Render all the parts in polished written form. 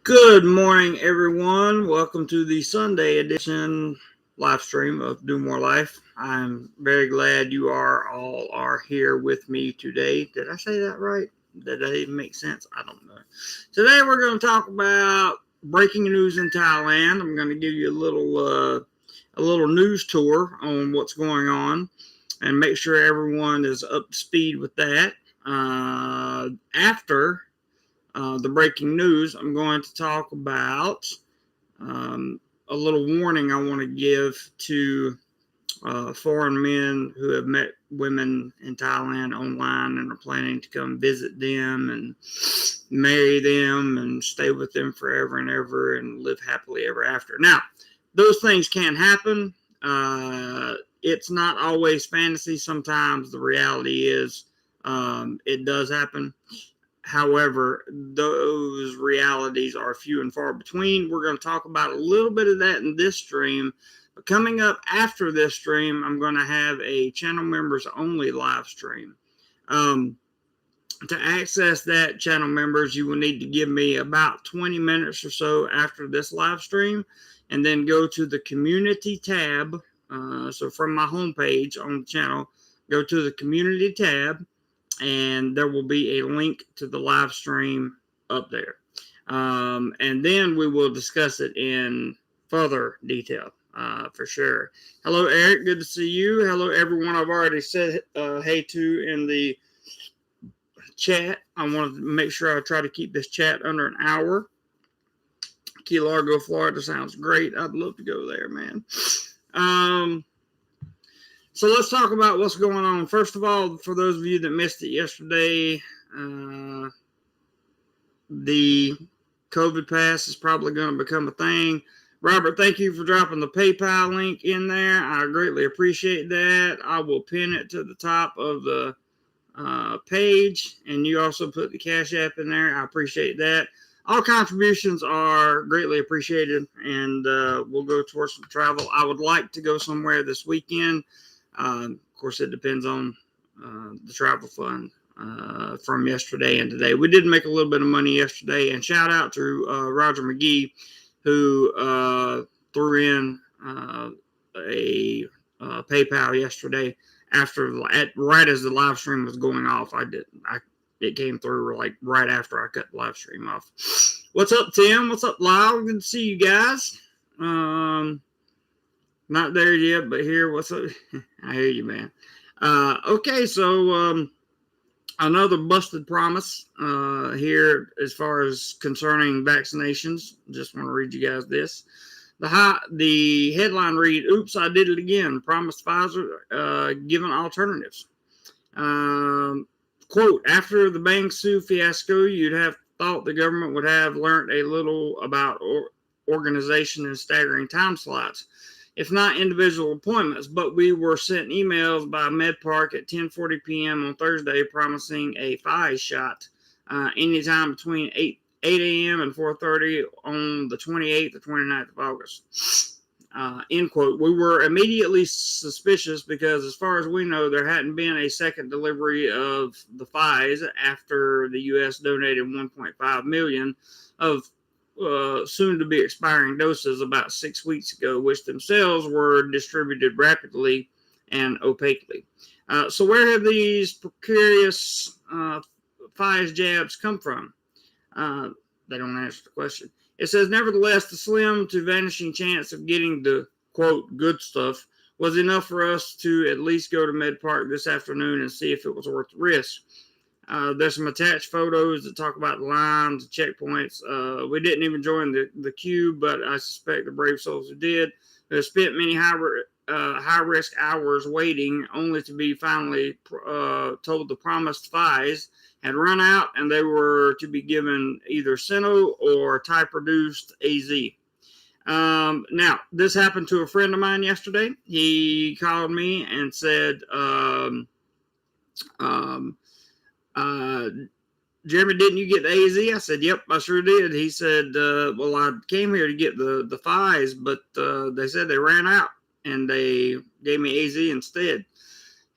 Good morning, everyone. Welcome to the Sunday edition live stream of DoMoreLife. I'm very glad you all are here with me today. Did I say that right? Did that even make sense? I don't know. Today we're going to talk about breaking news in Thailand. I'm going to give you a little news tour on what's going on and make sure everyone is up to speed with that. After the breaking news, I'm going to talk about a little warning I want to give to foreign men who have met women in Thailand online and are planning to come visit them and marry them and stay with them forever and ever and live happily ever after. Now, those things can happen. It's not always fantasy. Sometimes the reality is it does happen. However, those realities are few and far between. We're going to talk about a little bit of that in this stream. But coming up after this stream, I'm going to have a channel members only live stream. To access that, channel members, you will need to give me about 20 minutes or so after this live stream, and then go to the community tab. So from my homepage on the channel, go to the community tab, and there will be a link to the live stream up there. And then we will discuss it in further detail for sure. Hello, Eric. Good to see you. Hello, everyone I've already said hey to in the chat. I want to make sure I try to keep this chat under an hour. Key Largo, Florida sounds great. I'd love to go there, man. So let's talk about what's going on. First of all, for those of you that missed it yesterday, the COVID pass is probably going to become a thing. Robert, thank you for dropping the PayPal link in there. I greatly appreciate that. I will pin it to the top of the page, and you also put the Cash App in there. I appreciate that. All contributions are greatly appreciated, and we'll go towards some travel. I would like to go somewhere this weekend. Of course, it depends on the travel fund from yesterday and today. We did make a little bit of money yesterday, and shout out to Roger McGee, who threw in a PayPal yesterday right as the live stream was going off. It came through like right after I cut the live stream off. What's up, Tim? What's up, Lyle? Good to see you guys. Not there yet, but here. What's up? I hear you, man. Okay, so another busted promise here as far as concerning vaccinations. Just want to read you guys this. The headline read, "Oops, I did it again. Promised Pfizer given alternatives." Quote, "After the Bang Sue fiasco, you'd have thought the government would have learned a little about organization and staggering time slots, if not individual appointments, but we were sent emails by MedPark at 10:40 p.m. on Thursday promising a Pfizer shot anytime between 8 a.m. and 4:30 on the 28th or 29th of August. End quote. We were immediately suspicious because, as far as we know, there hadn't been a second delivery of the Pfizer after the U.S. donated 1.5 million of soon to be expiring doses about 6 weeks ago, which themselves were distributed rapidly and opaquely. So where have these precarious Pfizer jabs come from? They don't answer the question. It says, nevertheless, the slim to vanishing chance of getting the, quote, good stuff was enough for us to at least go to MedPark this afternoon and see if it was worth the risk. There's some attached photos that talk about the lines, the checkpoints. We didn't even join the queue, but I suspect the brave souls who did have spent many high-risk hours waiting, only to be finally told the promised Pfizer had run out and they were to be given either Sino or Thai-produced AZ. Now, this happened to a friend of mine yesterday. He called me and said, Jeremy, didn't you get the AZ? I said, yep, I sure did. He said, well, I came here to get the Pfizer, but they said they ran out and they gave me AZ instead.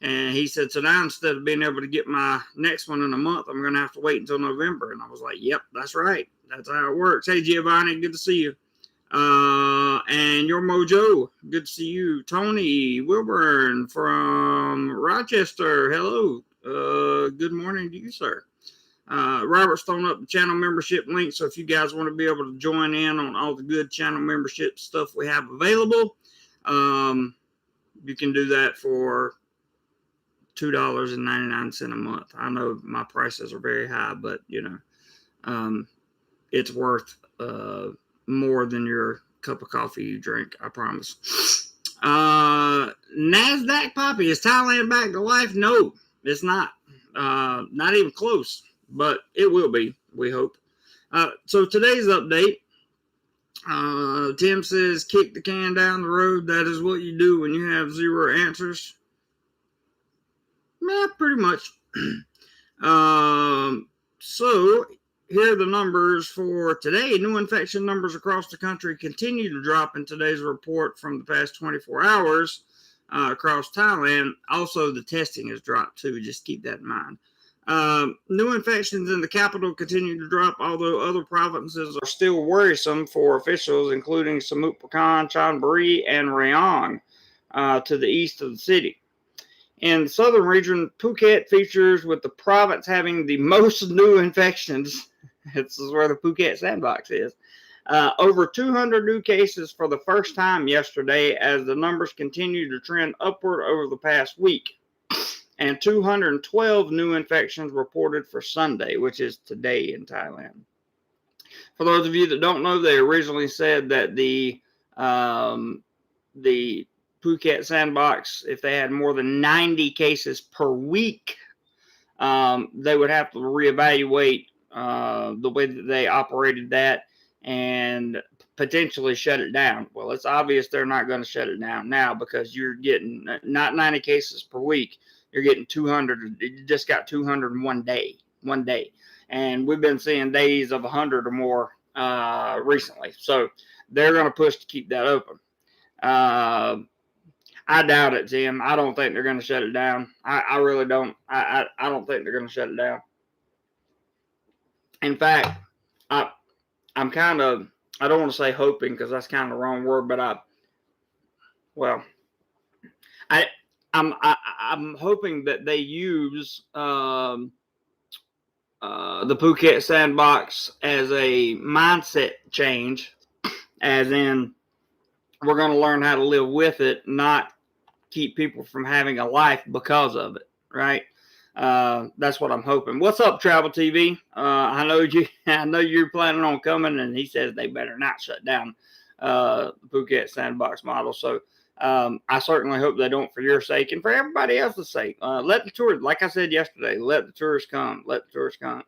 And he said, so now instead of being able to get my next one in a month, I'm going to have to wait until November. And I was like, yep, that's right. That's how it works. Hey, Giovanni, good to see you. And your Mojo, good to see you. Tony Wilburn from Rochester, hello. Good morning to you, sir. Robert's thrown up the channel membership link, so if you guys want to be able to join in on all the good channel membership stuff we have available, you can do that for $2.99 a month. I know my prices are very high, but it's worth more than your cup of coffee you drink, I promise. NASDAQ Poppy, is Thailand back to life? No, it's not. Not even close, but it will be, we hope. So today's update, Tim says, kick the can down the road. That is what you do when you have zero answers. Yeah, pretty much. So here are the numbers for today. New infection numbers across the country continue to drop in today's report from the past 24 hours across Thailand. Also, the testing has dropped too. Just keep that in mind. New infections in the capital continue to drop, although other provinces are still worrisome for officials, including Samut Prakan, Chonburi, and Rayong to the east of the city. In the southern region, Phuket features with the province having the most new infections. This is where the Phuket sandbox is. Over 200 new cases for the first time yesterday as the numbers continue to trend upward over the past week. And 212 new infections reported for Sunday, which is today in Thailand. For those of you that don't know, they originally said that the Phuket sandbox, if they had more than 90 cases per week, they would have to reevaluate the way that they operated that and potentially shut it down. Well, it's obvious they're not going to shut it down now because you're getting not 90 cases per week. You're getting 200. You just got 200 in one day. And we've been seeing days of 100 or more recently. So they're going to push to keep that open. I doubt it, Tim. I don't think they're going to shut it down. I really don't. I don't think they're going to shut it down. In fact, I'm kind of, I don't want to say hoping because that's kind of the wrong word, but I'm hoping that they use the Phuket sandbox as a mindset change, as in we're going to learn how to live with it, not keep people from having a life because of it, right? That's what I'm hoping. What's up, Travel TV? I know you're planning on coming, and he says they better not shut down the Phuket sandbox model. So I certainly hope they don't, for your sake and for everybody else's sake. Let the tourists, like I said yesterday, let the tourists come. Let the tourists come.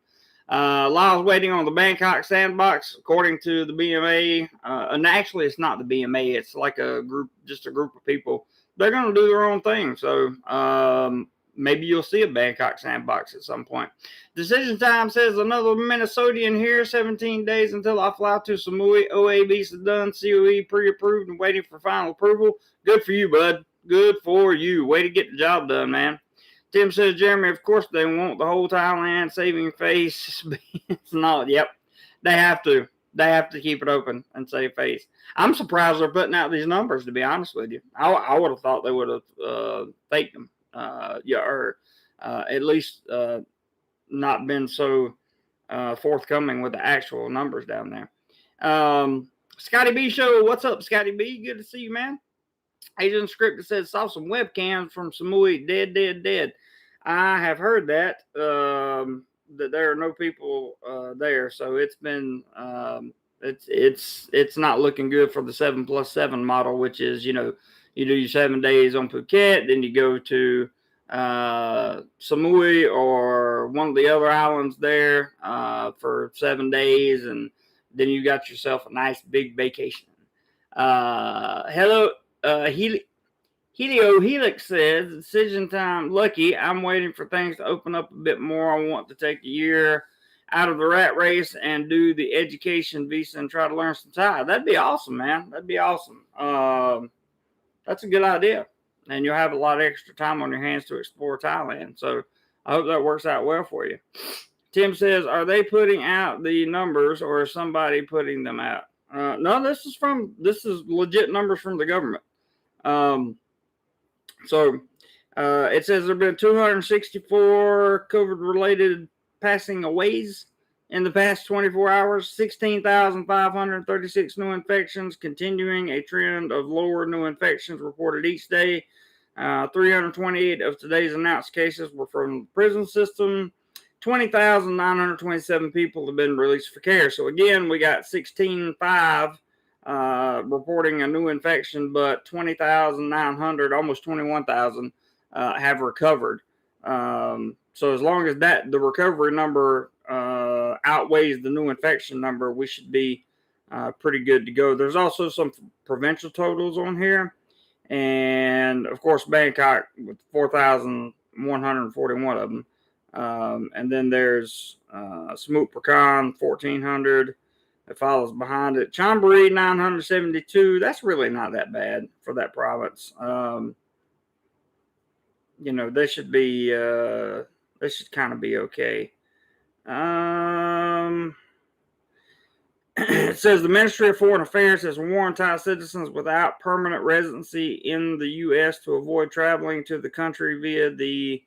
Lyle's waiting on the Bangkok sandbox, according to the BMA. And actually, it's not the BMA. It's like just a group of people. They're going to do their own thing. So maybe you'll see a Bangkok sandbox at some point. Decision Time says another Minnesotan here. 17 days until I fly to Samui. OA visa done. COE pre-approved and waiting for final approval. Good for you, bud. Good for you. Way to get the job done, man. Tim says, Jeremy, of course they want the whole Thailand saving face. It's not. Yep. They have to. They have to keep it open and save face. I'm surprised they're putting out these numbers, to be honest with you. I would have thought they would have faked them. Or at least not been so forthcoming with the actual numbers down there. Scotty B Show, what's up, Scotty B? Good to see you, man. Asian Scripted says, saw some webcams from Samui, dead. I have heard that there are no people there, so it's been it's not looking good for the 7+7 model, which is, you do your 7 days on Phuket, then you go to Samui or one of the other islands there for 7 days, and then you got yourself a nice big vacation. Hello, Helio Helix says, decision time, lucky. I'm waiting for things to open up a bit more. I want to take a year out of the rat race and do the education visa and try to learn some Thai. That'd be awesome, man. That'd be awesome. That's a good idea. And you'll have a lot of extra time on your hands to explore Thailand. So I hope that works out well for you. Tim says, are they putting out the numbers or is somebody putting them out? No, this is legit numbers from the government. It says there have been 264 COVID-related passing aways in the past 24 hours, 16,536 new infections, continuing a trend of lower new infections reported each day. 328 of today's announced cases were from the prison system. 20,927 people have been released for care. So again, we got 16,500 reporting a new infection, but 20,900, almost 21,000, have recovered. So as long as the recovery number outweighs the new infection number, we should be pretty good to go. There's also some provincial totals on here. And of course, Bangkok with 4,141 of them. And then there's Smoot Prakan, 1,400. It follows behind it. Chonburi, 972. That's really not that bad for that province. They should be. They should kind of be okay. It says the Ministry of Foreign Affairs has warned Thai citizens without permanent residency in the U.S. to avoid traveling to the country via the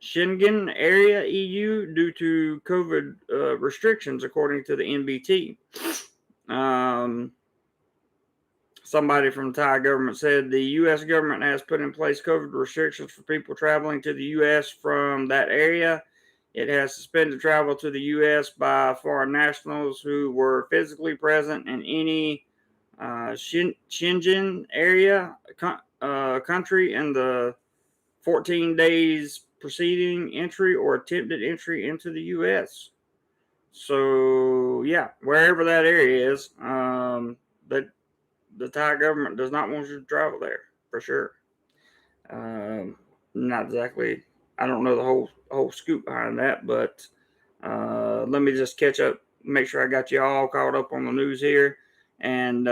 Schengen area EU due to COVID restrictions, according to the NBT. Somebody from the Thai government said the U.S. government has put in place COVID restrictions for people traveling to the U.S. from that area. It has suspended travel to the U.S. by foreign nationals who were physically present in any Schengen area country in the 14 days preceding entry or attempted entry into the U.S. So, yeah, wherever that area is, that the Thai government does not want you to travel there, for sure. Not exactly, I don't know the whole scoop behind that, but let me just catch up, make sure I got you all caught up on the news here, and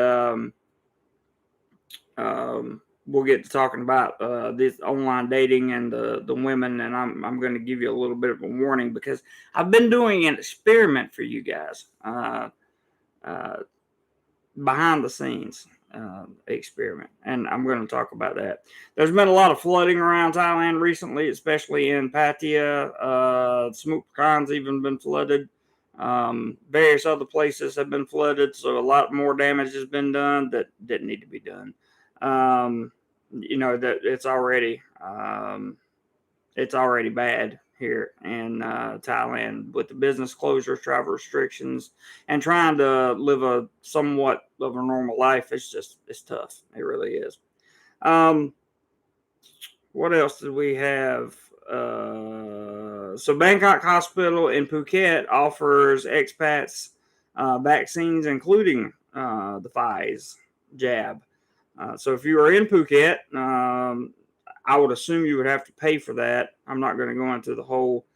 we'll get to talking about this online dating and the women, and I'm going to give you a little bit of a warning because I've been doing an experiment for you guys behind the scenes. Experiment, and I'm going to talk about that. There's been a lot of flooding around Thailand recently, especially in Pattaya. Smoot Prakan's even been flooded. Various other places have been flooded, so a lot more damage has been done that didn't need to be done. That it's already bad here in Thailand with the business closures, travel restrictions, and trying to live a somewhat of a normal life. It's tough. It really is. What else did we have? So Bangkok Hospital in Phuket offers expats vaccines, including the Pfizer jab. So if you are in Phuket, I would assume you would have to pay for that. I'm not going to go into the whole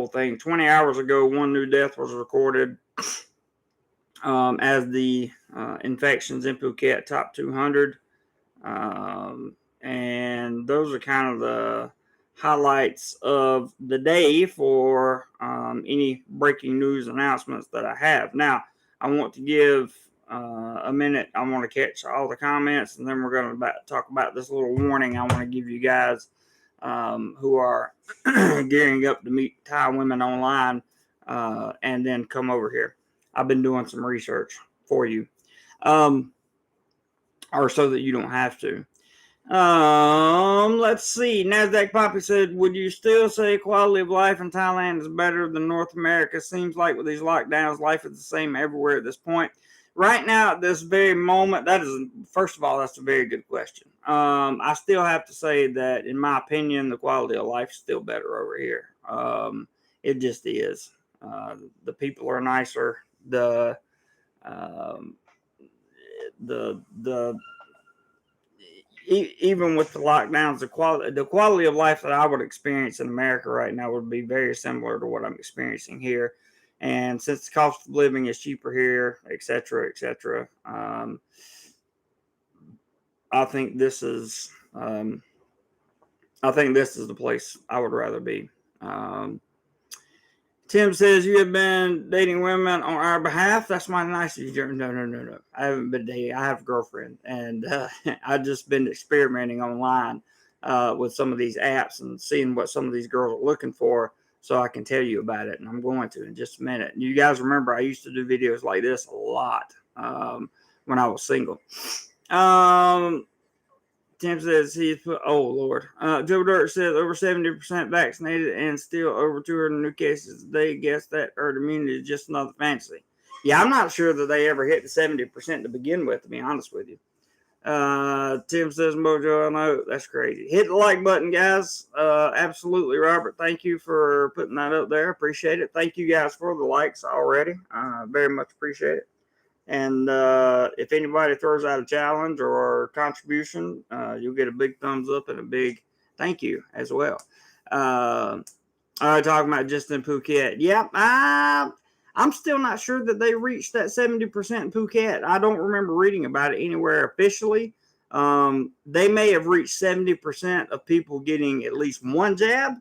thing. 20 hours ago, one new death was recorded as the infections in Phuket top 200. And those are kind of the highlights of the day for any breaking news announcements that I have. Now, I want to give a minute. I want to catch all the comments, and then we're going to talk about this little warning I want to give you guys who are gearing up to meet Thai women online and then come over here. I've been doing some research for you, or so that you don't have to. Let's see. NASDAQ Poppy said, would you still say quality of life in Thailand is better than North America? Seems like with these lockdowns, life is the same everywhere at this point. Right now, at this very moment, first of all, that's a very good question. I still have to say that, in my opinion, the quality of life is still better over here. It just is. The people are nicer. Even with the lockdowns, the quality of life that I would experience in America right now would be very similar to what I'm experiencing here. And since the cost of living is cheaper here, et cetera, I think this is I think this is the place I would rather be. Tim says, you have been dating women on our behalf. That's my nicest. No. I haven't been dating. I have a girlfriend, and I've just been experimenting online with some of these apps and seeing what some of these girls are looking for, so I can tell you about it. And I'm going to in just a minute. You guys remember I used to do videos like this a lot when I was single. Tim says he's put, oh Lord. Joe Dirt says over 70% vaccinated and still over 200 new cases. They guess that herd immunity is just another fantasy. Yeah, I'm not sure that they ever hit the 70% to begin with, to be honest with you. Tim says, Mojo, I know that's crazy. Hit the like button, guys. Absolutely, Robert. Thank you for putting that up there. Appreciate it. Thank you guys for the likes already. Very much appreciate it. And if anybody throws out a challenge or contribution, you'll get a big thumbs up and a big thank you as well. Talking about just in Phuket. Yep, I'm still not sure that they reached that 70% in Phuket. I don't remember reading about it anywhere officially. They may have reached 70% of people getting at least one jab.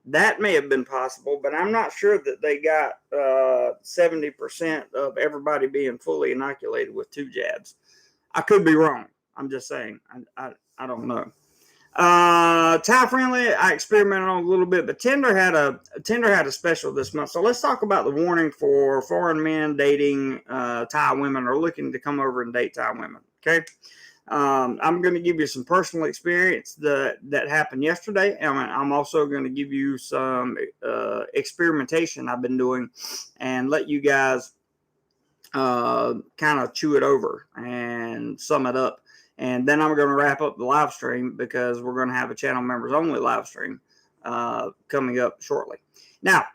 That may have been possible, but I'm not sure that they got 70% of everybody being fully inoculated with 2 jabs. I could be wrong. I'm just saying. I don't know. Thai friendly, I experimented on a little bit, but Tinder had a special this month. So let's talk about the warning for foreign men dating Thai women or looking to come over and date Thai women. Okay. I'm going to give you some personal experience that happened yesterday, and I'm also going to give you some experimentation I've been doing and let you guys kind of chew it over and sum it up. And then I'm going to wrap up the live stream because we're going to have a channel members only live stream coming up shortly. Now,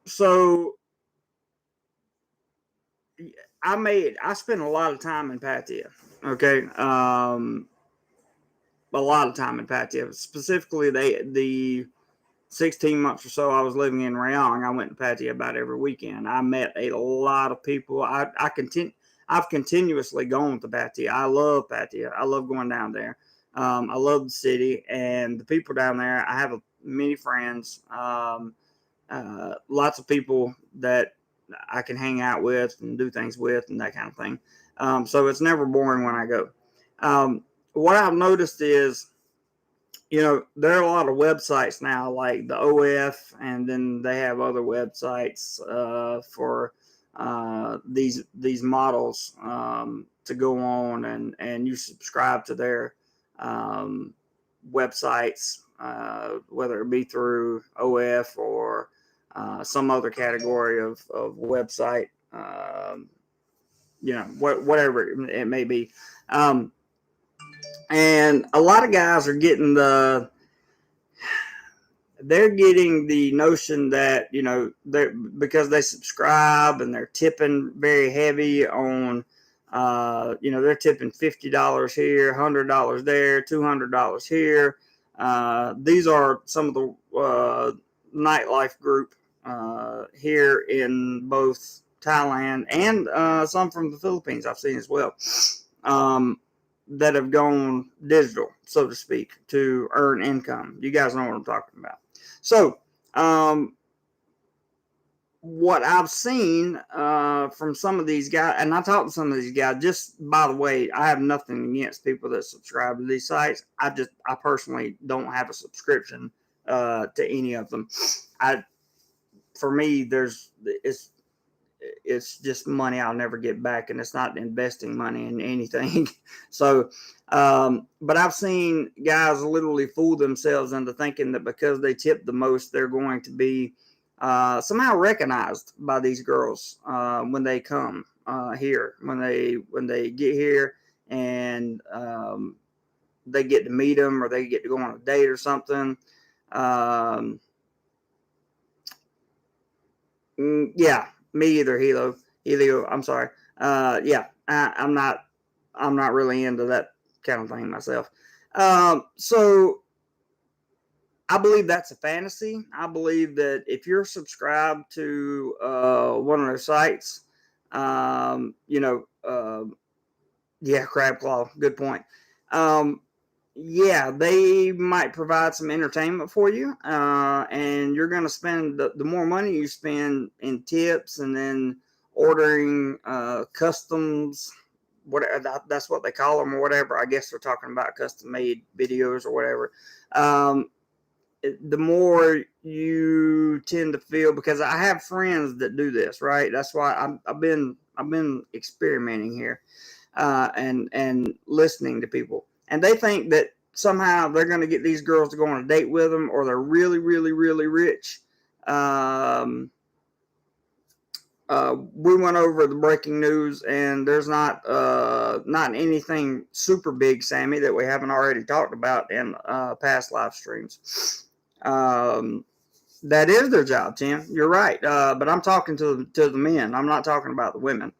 so I spent a lot of time in Pattaya. Okay. A lot of time in Pattaya. Specifically, the 16 months or so I was living in Rayong, I went to Pattaya about every weekend. I met a lot of people. I've continuously gone to Pattaya. I love Pattaya. I love going down there. I love the city and the people down there. I have many friends, lots of people that I can hang out with and do things with and that kind of thing. So it's never boring when I go. What I've noticed is, there are a lot of websites now like the OF, and then they have other websites for these models to go on, and you subscribe to their websites, whether it be through OF or some other category of website, whatever it may be. And a lot of guys are getting the notion that, because they subscribe and they're tipping very heavy on, they're tipping $50 here, $100 there, $200 here. These are some of the nightlife group here in both Thailand and some from the Philippines I've seen as well. That have gone digital, so to speak, to earn income. You guys know what I'm talking about. So, what I've seen from some of these guys, and I talked to some of these guys, just by the way, I have nothing against people that subscribe to these sites. I personally don't have a subscription to any of them. For me, it's just money I'll never get back, and it's not investing money in anything. So, but I've seen guys literally fool themselves into thinking that because they tip the most, they're going to be somehow recognized by these girls when they come here, when they get here, and they get to meet them or they get to go on a date or something. Yeah, me either, Helio. I'm sorry. I'm not really into that kind of thing myself. So I believe that's a fantasy. I believe that if you're subscribed to one of their sites, yeah, Crab Claw, good point. yeah, they might provide some entertainment for you, and you're going to spend the more money you spend in tips and then ordering customs, whatever that's what they call them or whatever. I guess they're talking about custom made videos or whatever. Um, the more you tend to feel, because I have friends that do this, right? That's why I've been experimenting here, and listening to people, and they think that somehow they're going to get these girls to go on a date with them, or they're really, really, really rich. Um, we went over the breaking news, and there's not anything super big, Sammy, that we haven't already talked about in past live streams. Um, that is their job, Tim. You're right. But I'm talking to the men. I'm not talking about the women.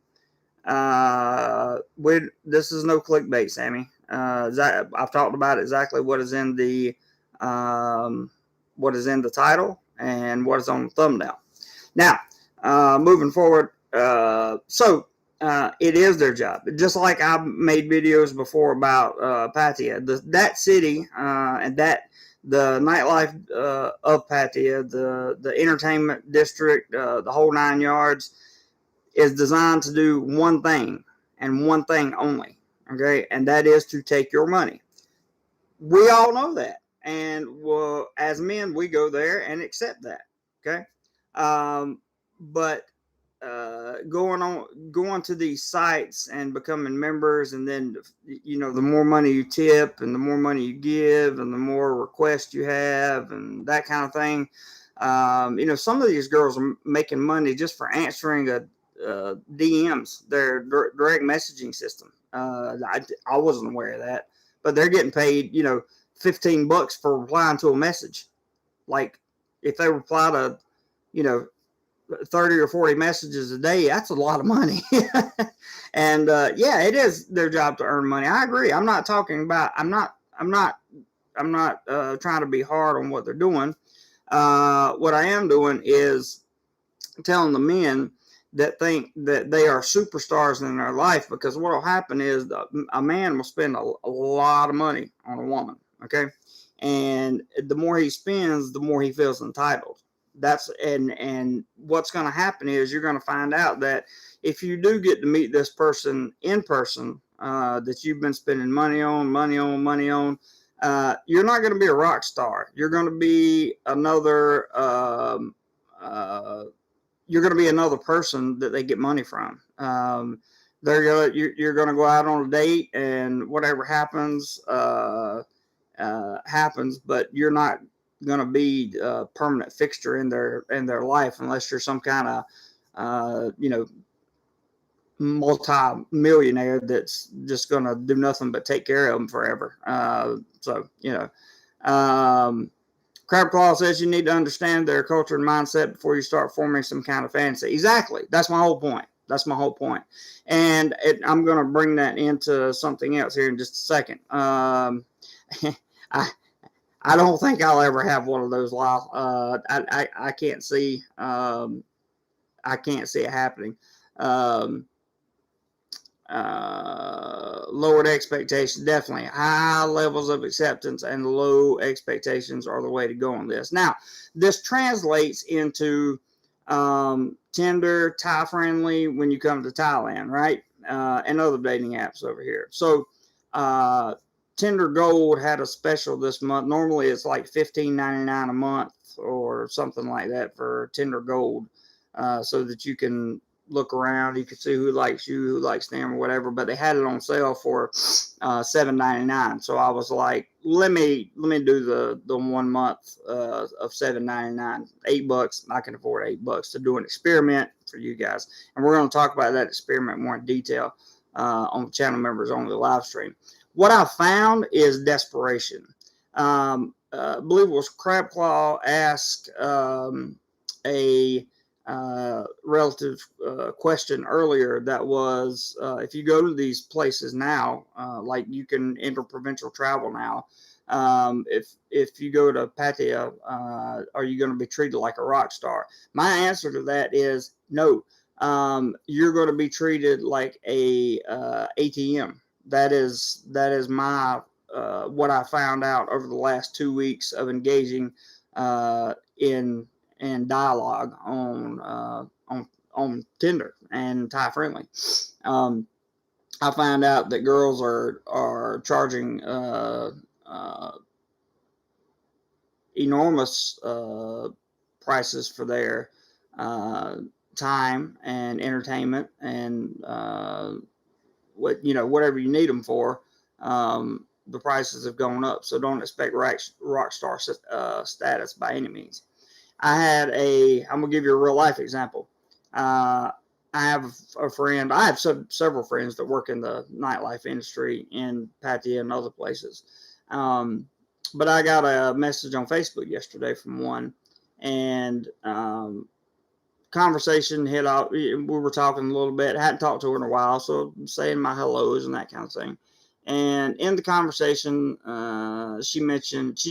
This is no clickbait, Sammy. I've talked about exactly um, what is in the title and what is on the thumbnail. Now, moving forward, it is their job. Just like I've made videos before about Pattaya, that city and the nightlife of Pattaya, the entertainment district, the whole 9 yards, is designed to do one thing and one thing only. Okay, and that is to take your money. We all know that, and well, as men, we go there and accept that. Okay, but going to these sites and becoming members, and then the more money you tip and the more money you give and the more requests you have and that kind of thing. Some of these girls are making money just for answering DMs, their direct messaging system. I wasn't aware of that, but they're getting paid, $15 for replying to a message. Like, if they reply to, you know, 30 or 40 messages a day, that's a lot of money. And yeah, it is their job to earn money. I agree. I'm not trying to be hard on what they're doing. What I am doing is telling the men that think that they are superstars in their life, because what will happen is a man will spend a lot of money on a woman. Okay. And the more he spends, the more he feels entitled. And what's going to happen is you're going to find out that if you do get to meet this person in person, that you've been spending money on, you're not going to be a rock star. You're going to be another person that they get money from. You're gonna go out on a date, and whatever happens, happens. But you're not gonna be a permanent fixture in their life, unless you're some kind of multi-millionaire that's just gonna do nothing but take care of them forever. Crab Claw says you need to understand their culture and mindset before you start forming some kind of fantasy. Exactly. That's my whole point. And I'm going to bring that into something else here in just a second. I don't think I'll ever have one of those, Lyle. I can't see. I can't see it happening. Lowered expectations, definitely. High levels of acceptance and low expectations are the way to go on this. Now, this translates into Tinder, Thai friendly when you come to Thailand, right? And other dating apps over here. So Tinder Gold had a special this month. Normally it's like $15.99 a month or something like that for Tinder Gold, so that you can look around, you can see who likes you, who likes them, or whatever. But they had it on sale for $7.99. So I was like, let me do the 1 month of $7.99, $8. I can afford $8 to do an experiment for you guys, and we're going to talk about that experiment more in detail on the channel members only live stream. What I found is desperation. I believe it was Crab Claw asked a relative question earlier, that was if you go to these places now, like you can interprovincial travel now, if you go to Pattaya, are you going to be treated like a rock star? My answer to that is no. You're going to be treated like a ATM. That is my what I found out over the last 2 weeks of engaging in dialogue on Tinder and Thai Friendly. I found out that girls are charging enormous prices for their time and entertainment and whatever you need them for. The prices have gone up, so don't expect rock star status by any means. I'm gonna give you a real life example. I have a friend. I have several friends that work in the nightlife industry in Pattaya and other places. But I got a message on Facebook yesterday from one, and conversation hit out. We were talking a little bit. Hadn't talked to her in a while, so saying my hellos and that kind of thing. And in the conversation, she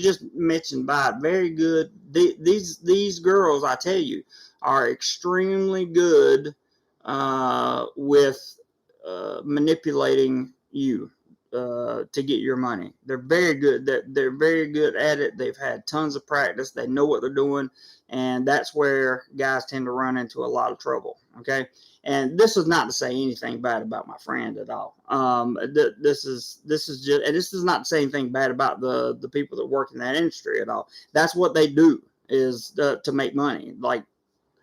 just mentioned by very good. These girls, I tell you, are extremely good with manipulating you to get your money. They're very good. They're very good at it. They've had tons of practice. They know what they're doing, and that's where guys tend to run into a lot of trouble. Okay. And this is not to say anything bad about my friend at all. This is just, and this is not to say anything bad about the people that work in that industry at all. That's what they do, is to make money. Like,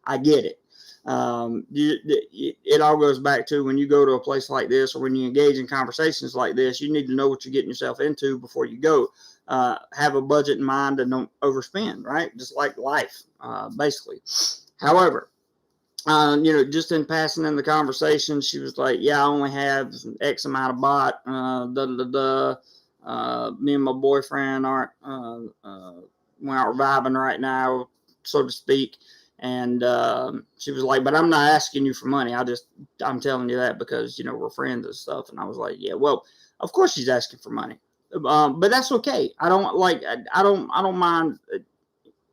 I get it. It all goes back to when you go to a place like this, or when you engage in conversations like this, you need to know what you're getting yourself into before you go. Have a budget in mind and don't overspend, right? Just like life, basically. However, just in passing in the conversation, she was like, yeah, I only have X amount of baht, me and my boyfriend aren't, we're not vibing right now, so to speak. And she was like, but I'm not asking you for money. I'm telling you that because, we're friends and stuff. And I was like, yeah, well, of course she's asking for money. But that's okay. I don't mind.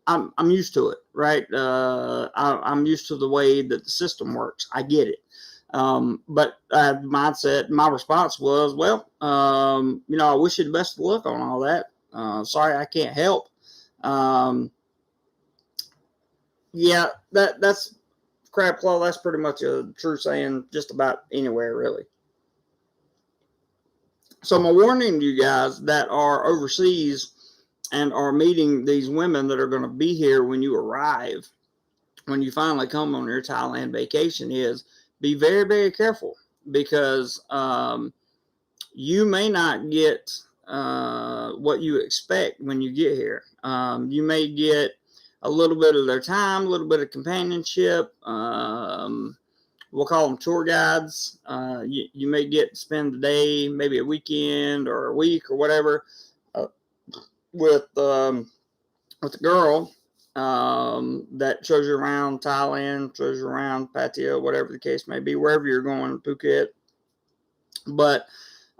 I'm used to it, right? I'm used to the way that the system works. I get it. But my response was, well, I wish you the best of luck on all that. Sorry, I can't help. Yeah, that's crab claw. That's pretty much a true saying just about anywhere, really. So my warning to you guys that are overseas and are meeting these women that are going to be here when you arrive, when you finally come on your Thailand vacation, is be very, very careful, because you may not get what you expect when you get here. You may get a little bit of their time, a little bit of companionship. We'll call them tour guides. You may get to spend the day, maybe a weekend or a week or whatever, with the girl that shows you around Thailand, shows you around Pattaya, whatever the case may be, wherever you're going, Phuket. But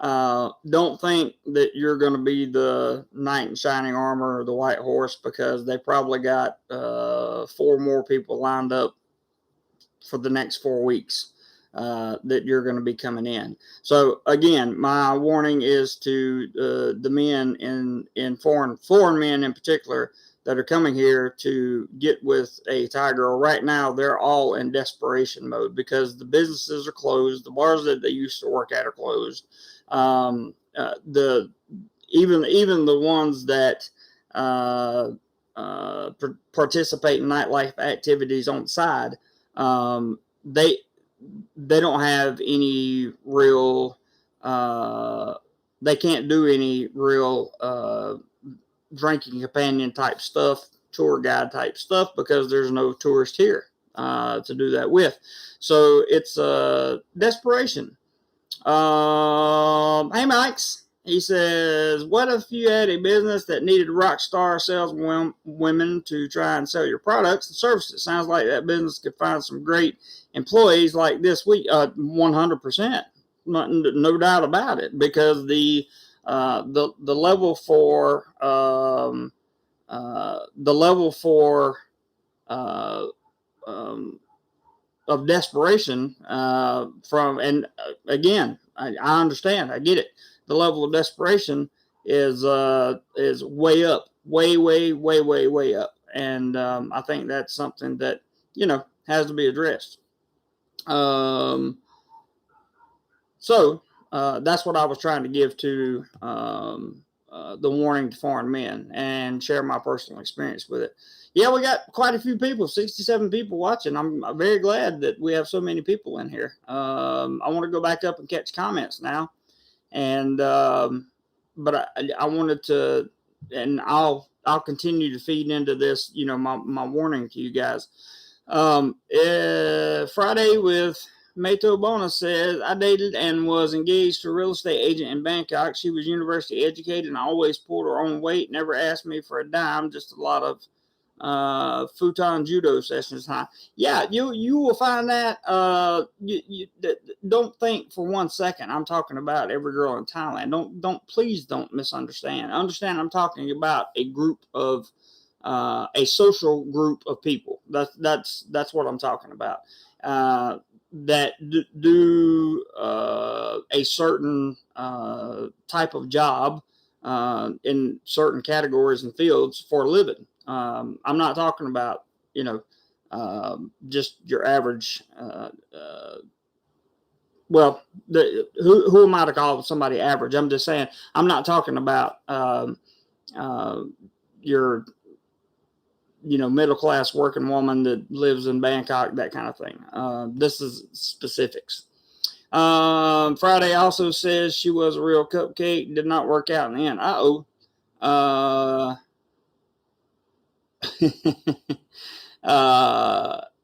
don't think that you're going to be the knight in shining armor or the white horse, because they probably got 4 more people lined up for the next 4 weeks that you're going to be coming in. So again, my warning is to the men in foreign men in particular that are coming here to get with a Thai girl. Right now, they're all in desperation mode because the businesses are closed. The bars that they used to work at are closed. Even the ones that participate in nightlife activities on the side, they don't have any real. They can't do any real drinking companion type stuff, tour guide type stuff, because there's no tourist here to do that with. So it's desperation. Hey, Mike's. He says, what if you had a business that needed rock star saleswomen to try and sell your products and services? Sounds like that business could find some great employees like this week. 100%. No doubt about it, because the level for of desperation again, I understand, I get it. The level of desperation is way up, way up, and I think that's something that has to be addressed. So that's what I was trying to give to the warning to foreign men and share my personal experience with it. Yeah, we got quite a few people, 67 people watching. I'm very glad that we have so many people in here. I want to go back up and catch comments now. And but I wanted to, and I'll continue to feed into this, my warning to you guys. Friday with Mato Bona says, I dated and was engaged to a real estate agent in Bangkok. She was university educated and always pulled her own weight, never asked me for a dime, just a lot of futon judo sessions. Huh? Yeah, you will find that. Don't think for 1 second I'm talking about every girl in Thailand. Please don't misunderstand. Understand I'm talking about a group of a social group of people. That's what I'm talking about. That do a certain type of job in certain categories and fields for a living. I'm not talking about just your average. Well, who am I to call somebody average? I'm just saying I'm not talking about your middle class working woman that lives in Bangkok, that kind of thing. This is specifics. Friday also says she was a real cupcake, did not work out in the end.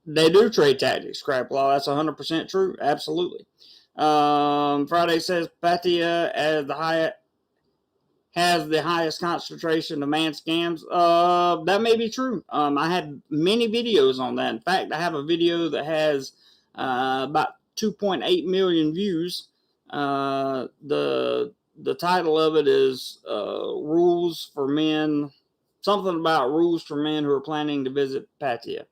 They do trade tactics, crap law. That's 100% true. Absolutely. Friday says Pattaya has the highest concentration of man scams. That may be true. I had many videos on that. In fact, I have a video that has about 2.8 million views. The title of it is Rules for Men, something about rules for men who are planning to visit Pattaya.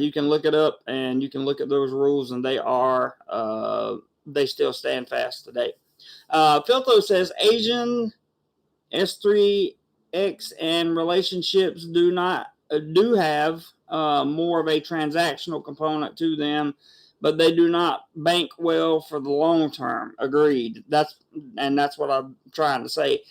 You can look it up and you can look at those rules, and they still stand fast today. Filtho says Asian S3X and relationships do have more of a transactional component to them, but they do not bank well for the long term. Agreed. That's what I'm trying to say.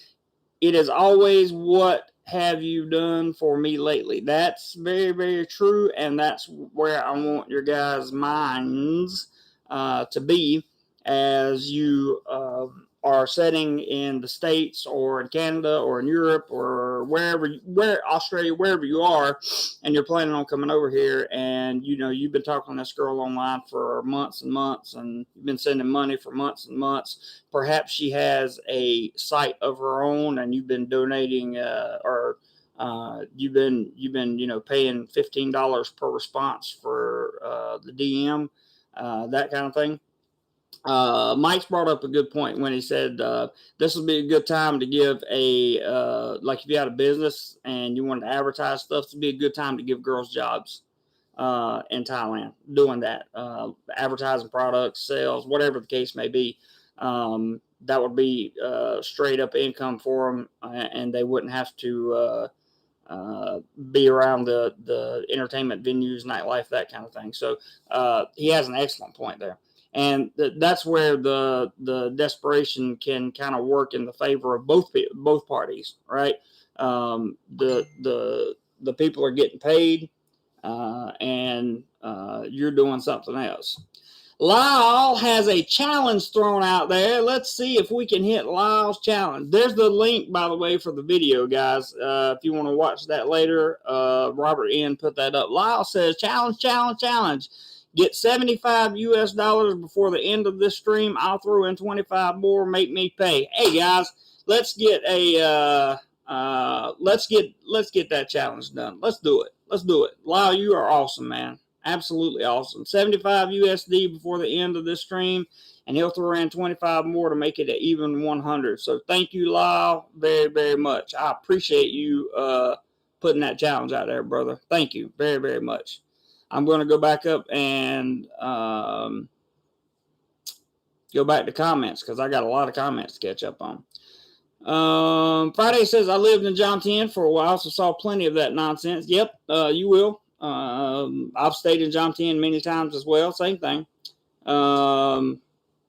It is always, what have you done for me lately? That's very, very true, and that's where I want your guys' minds to be as you are setting in the States or in Canada or in Europe or Australia, wherever you are, and you're planning on coming over here, and you've been talking to this girl online for months and months, and you've been sending money for months and months. Perhaps she has a site of her own, and you've been donating you've been paying $15 per response for the DM, that kind of thing. Mike's brought up a good point when he said this would be a good time to give like if you had a business and you wanted to advertise stuff, this would be a good time to give girls jobs in Thailand doing that, advertising products, sales, whatever the case may be. That would be straight up income for them, and they wouldn't have to be around the entertainment venues, nightlife, that kind of thing. So he has an excellent point there. And that's where the desperation can kind of work in the favor of both parties, right? The people are getting paid, and you're doing something else. Lyle has a challenge thrown out there. Let's see if we can hit Lyle's challenge. There's the link, by the way, for the video, guys. If you want to watch that later, Robert N. put that up. Lyle says, challenge. Get 75 US dollars before the end of this stream. I'll throw in 25 more. Make me pay. Hey, guys, let's get that challenge done. Let's do it. Lyle, you are awesome, man. Absolutely awesome. 75 USD before the end of this stream, and he'll throw in 25 more to make it an even 100. So thank you, Lyle, very, very much. I appreciate you putting that challenge out there, brother. Thank you very, very much. I'm going to go back up and go back to comments because I got a lot of comments to catch up on. Friday says, I lived in John 10 for a while, so saw plenty of that nonsense. Yep, you will. I've stayed in John 10 many times as well. Same thing.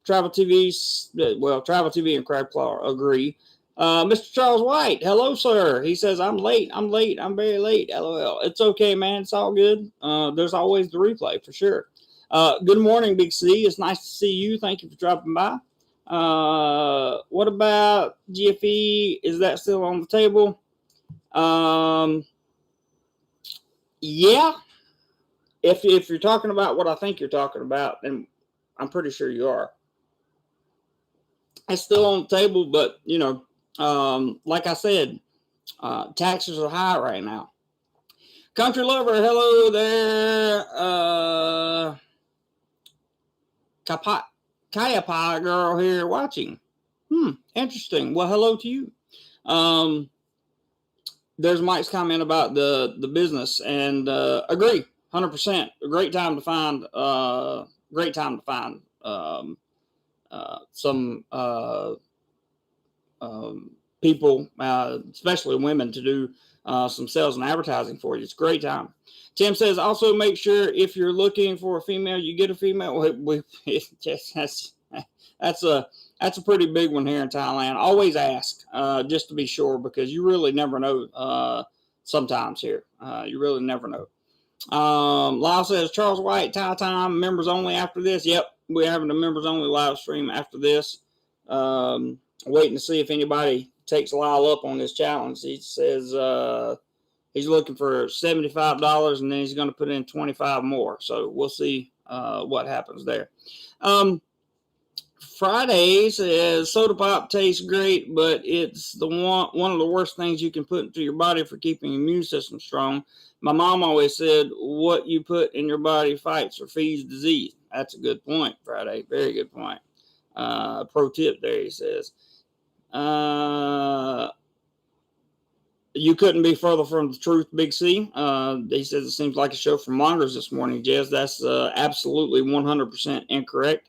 Travel TV and Crab Claw agree. Mr. Charles White, hello, sir. He says, I'm late. I'm very late. LOL. It's okay, man. It's all good. There's always the replay for sure. Good morning, Big C. It's nice to see you. Thank you for dropping by. What about GFE? Is that still on the table? Yeah. If you're talking about what I think you're talking about, then I'm pretty sure you are. It's still on the table, but like I said, taxes are high right now. Country lover, hello there. Kayapa girl here watching. Interesting. Well, hello to you. There's Mike's comment about the business, and agree 100%. Great time to find some people, especially women, to do some sales and advertising for you. It's a great time. Tim says, also make sure if you're looking for a female, you get a female. That's a pretty big one here in Thailand. Always ask, just to be sure, because you really never know. Sometimes here, you really never know. Lyle says, Charles White, Thai time, members only after this. Yep, we're having a members only live stream after this. Waiting to see if anybody takes Lyle up on this challenge. He says he's looking for $75, and then he's going to put in 25 more. So we'll see what happens there. Friday says soda pop tastes great, but it's one of the worst things you can put into your body for keeping your immune system strong. My mom always said, what you put in your body fights or feeds disease. That's a good point, Friday. Very good point. Pro tip there, he says. You couldn't be further from the truth, Big C. He says it seems like a show for mongers this morning, Jez. That's absolutely 100% incorrect.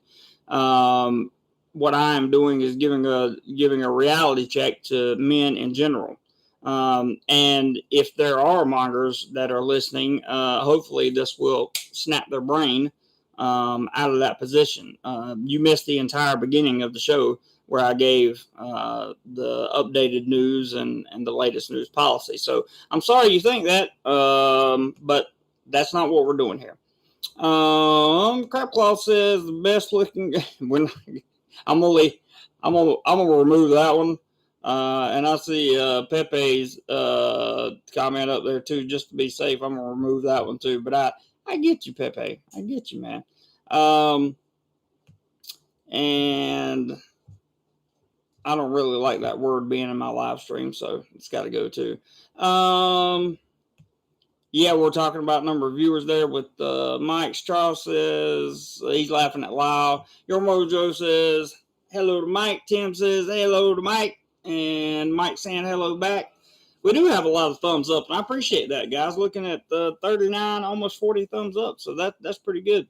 What I am doing is giving a reality check to men in general. And if there are mongers that are listening, hopefully this will snap their brain out of that position. You missed the entire beginning of the show where I gave the updated news and the latest news policy. So I'm sorry you think that, but that's not what we're doing here. Crapclaw says the best looking. I'm gonna remove that one. And I see Pepe's comment up there too, just to be safe. I'm gonna remove that one too. But I get you, Pepe. I get you, man. And I don't really like that word being in my live stream, so it's got to go too. Yeah, we're talking about number of viewers there with Mike. Charles says he's laughing at Lyle. Your Mojo says hello to Mike. Tim says hello to Mike. And Mike saying hello back. We do have a lot of thumbs up, and I appreciate that, guys. Looking at 39, almost 40 thumbs up, so that's pretty good.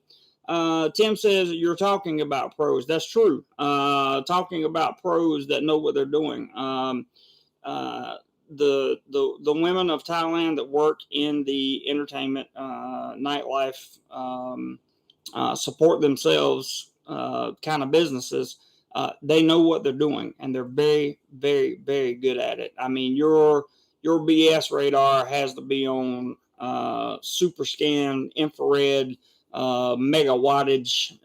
Tim says you're talking about pros. That's true. Talking about pros that know what they're doing. The women of Thailand that work in the entertainment nightlife support themselves kind of businesses. They know what they're doing, and they're very, very, very good at it. I mean, your BS radar has to be on super scan, infrared, mega wattage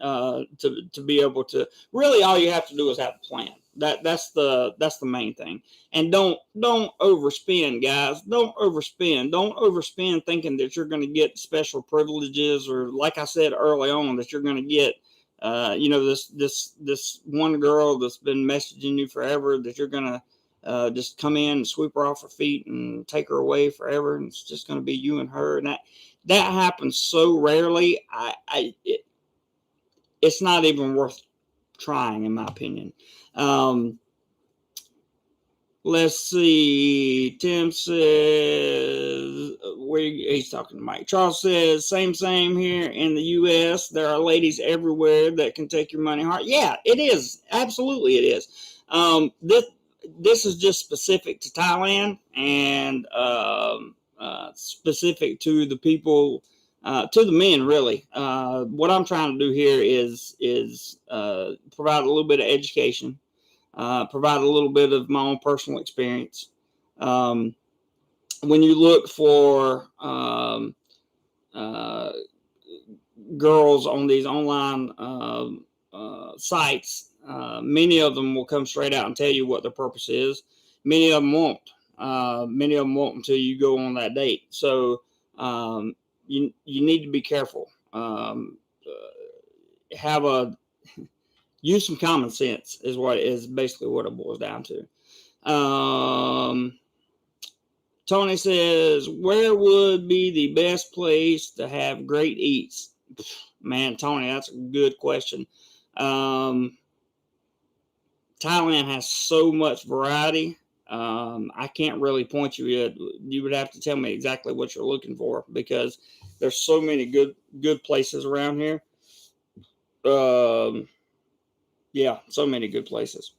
to be able to. Really, all you have to do is have a plan. That's the main thing. And don't overspend, guys. Don't overspend thinking that you're going to get special privileges, or like I said early on, that you're going to get this one girl that's been messaging you forever, that you're going to just come in and sweep her off her feet and take her away forever, and it's just going to be you and her. And that happens so rarely. It's not even worth trying, in my opinion. Let's see. Tim says, he's talking to Mike. Charles says, same here in the U.S. There are ladies everywhere that can take your money hard. Yeah, it is. Absolutely, it is. this is just specific to Thailand and specific to the people, to the men, really. What I'm trying to do here is provide a little bit of education, provide a little bit of my own personal experience. When you look for girls on these online sites, many of them will come straight out and tell you what their purpose is. Many of them won't. Many of them won't until you go on that date. So you need to be careful. Use some common sense is basically what it boils down to. Tony says, where would be the best place to have great eats? Man, Tony, that's a good question. Thailand has so much variety. I can't really point you yet. You would have to tell me exactly what you're looking for, because there's so many good places around here. Yeah, so many good places.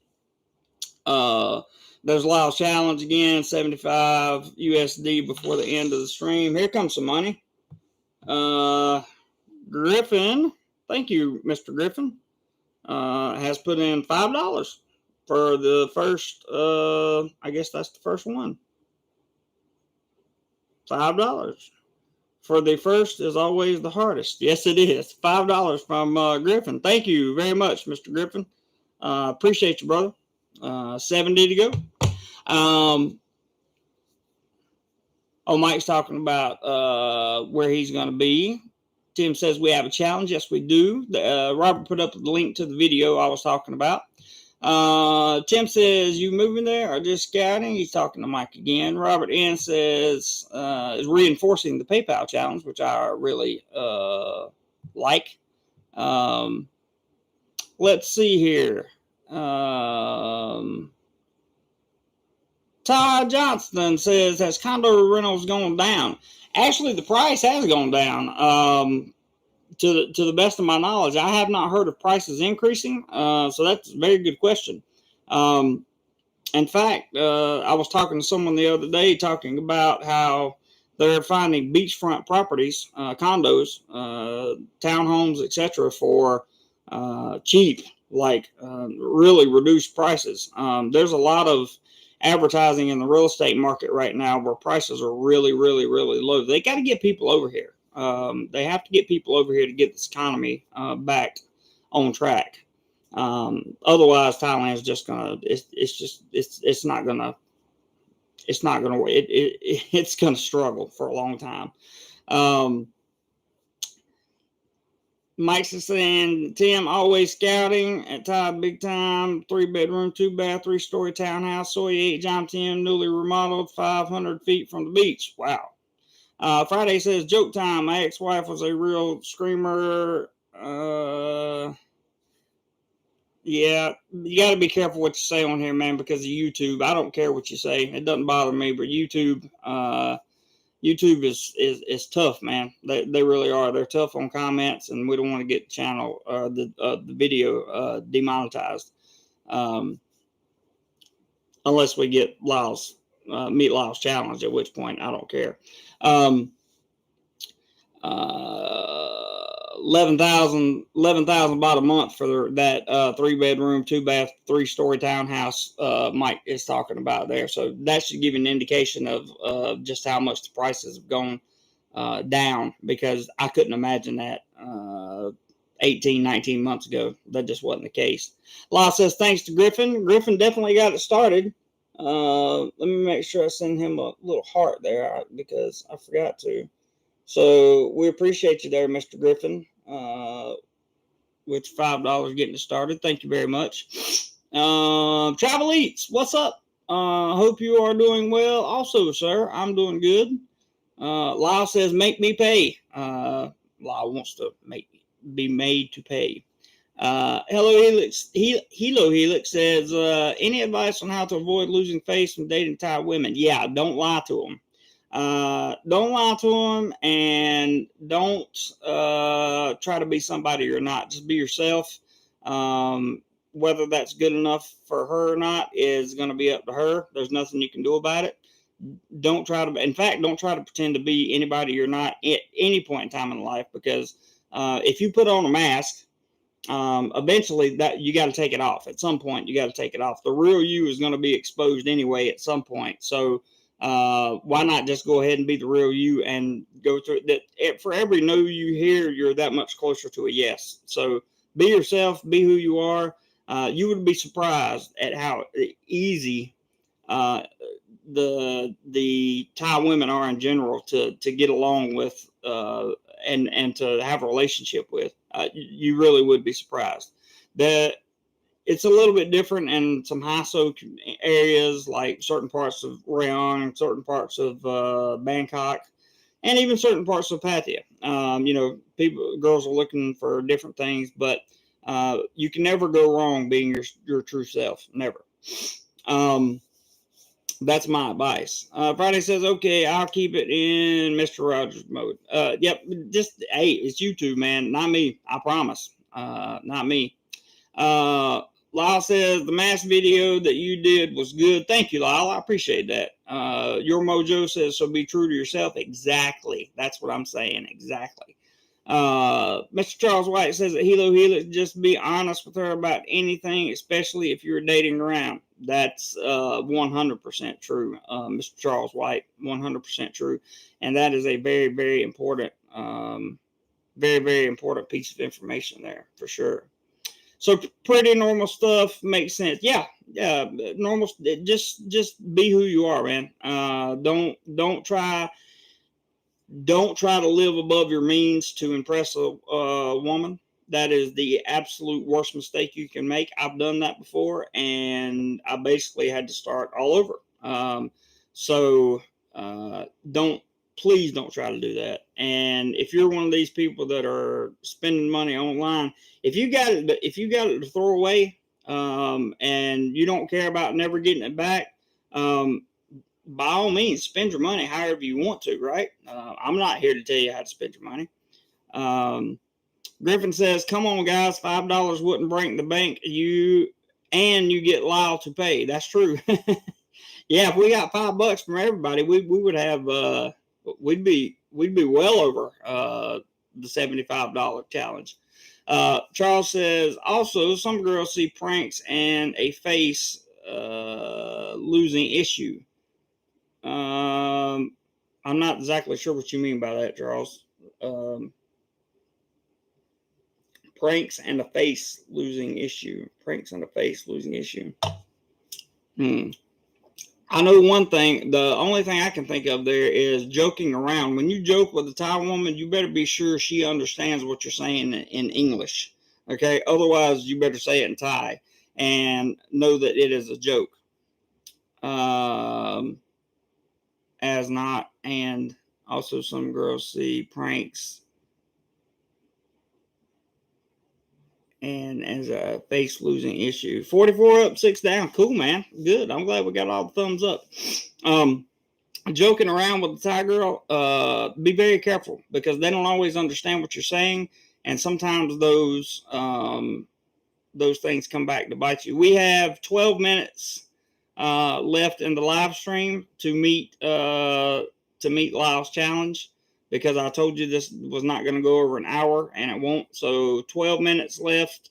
There's Lyle's challenge again, 75 USD before the end of the stream. Here comes some money. Griffin, thank you, Mr. Griffin, has put in $5 for the first, I guess that's the first one. $5 for the first is always the hardest. Yes, it is. $5 from Griffin. Thank you very much, Mr. Griffin. Appreciate you, brother. 70 to go. Mike's talking about where he's going to be. Tim says we have a challenge. Yes, we do. Robert put up the link to the video I was talking about. Tim says, you moving there or just scouting? He's talking to Mike again. Robert N says, is reinforcing the PayPal challenge, which I really like. Let's see here. Todd Johnston says, has condo rentals gone down? Actually, the price has gone down. To the best of my knowledge, I have not heard of prices increasing. So that's a very good question. In fact, I was talking to someone the other day talking about how they're finding beachfront properties, condos, townhomes, etc., for cheap, like really reduced prices. There's a lot of advertising in the real estate market right now where prices are really, really, really low. They got to get people over here. They have to get people over here to get this economy back on track. Otherwise, Thailand's just gonna. It's gonna struggle for a long time. Mike's is saying, Tim, always scouting at Thai big time, 3-bedroom, 2-bath, 3-story townhouse, Soy 8, John Tim, newly remodeled, 500 feet from the beach. Wow. Friday says, joke time. My ex-wife was a real screamer. Yeah, you got to be careful what you say on here, man, because of YouTube. I don't care what you say. It doesn't bother me, but YouTube is tough, man. They really are. They're tough on comments, and we don't want to get the channel, the video demonetized, unless we get meet Lyle's challenge, at which point I don't care. 11,000 baht a month for that 3-bedroom, 2-bath, 3-story townhouse Mike is talking about there. So that should give you an indication of just how much the prices have gone down, because I couldn't imagine that 18, 19 months ago. That just wasn't the case. Law says, thanks to Griffin. Griffin definitely got it started. Let me make sure I send him a little heart there, because I forgot to. So we appreciate you there, Mr. Griffin, with $5 getting it started. Thank you very much. Travel Eats, what's up? Hope you are doing well. Also, sir, I'm doing good. Lyle says, make me pay. Lyle wants to be made to pay. Hello Helix. Hilo Helix says, any advice on how to avoid losing face when dating Thai women? Yeah, don't lie to them. Don't lie to them, and don't try to be somebody you're not. Just be yourself. whether that's good enough for her or not is going to be up to her. There's nothing you can do about it. Don't try to pretend to be anybody you're not at any point in time in life, because if you put on a mask, eventually that you got to take it off. At some point, you got to take it off. The real you is going to be exposed anyway at some point. So why not just go ahead and be the real you and go through that? For every no you hear, you're that much closer to a yes. So be yourself, be who you are. You would be surprised at how easy the Thai women are in general to get along with and to have a relationship with. You really would be surprised. That it's a little bit different in some high-so areas, like certain parts of Rayon and certain parts of Bangkok, and even certain parts of Pattaya. Girls are looking for different things, but you can never go wrong being your true self. Never. That's my advice. Friday says, okay, I'll keep it in Mr. Rogers mode. Yep, hey, it's you two, man, not me. I promise. Not me. Lyle says, the mask video that you did was good. Thank you, Lyle. I appreciate that. Your Mojo says, so be true to yourself. Exactly. That's what I'm saying. Exactly. Mr. Charles White says that Hilo Helix, just be honest with her about anything, especially if you're dating around. That's 100% true, Mr. Charles White, 100% true. And that is a very, very important, very, very important piece of information there, for sure. So pretty normal stuff makes sense. Yeah, normal. Just be who you are, man. Don't try to live above your means to impress a woman. That is the absolute worst mistake you can make. I've done that before, and I basically had to start all over. Please don't try to do that. And if you're one of these people that are spending money online, if you got it to throw away, and you don't care about never getting it back, by all means, spend your money however you want to, right? I'm not here to tell you how to spend your money. Griffin says, come on, guys, $5 wouldn't break the bank. You get Lyle to pay. That's true. Yeah, if we got $5 from everybody, we would have we'd be well over the $75 challenge. Charles says, also, some girls see pranks and a face losing issue. I'm not exactly sure what you mean by that, Charles. Pranks and a face losing issue. Pranks and a face losing issue. I know one thing. The only thing I can think of there is joking around. When you joke with a Thai woman, you better be sure she understands what you're saying in English. Okay? Otherwise, you better say it in Thai and know that it is a joke. As not, and also some girls see pranks and as a face losing issue. 44 up, 6 down. Cool, man. Good. I'm glad we got all the thumbs up. Joking around with the Thai girl, be very careful, because they don't always understand what you're saying, and sometimes those things come back to bite you. We have 12 minutes left in the live stream to meet Lyle's challenge, because I told you this was not going to go over an hour, and it won't. So 12 minutes left.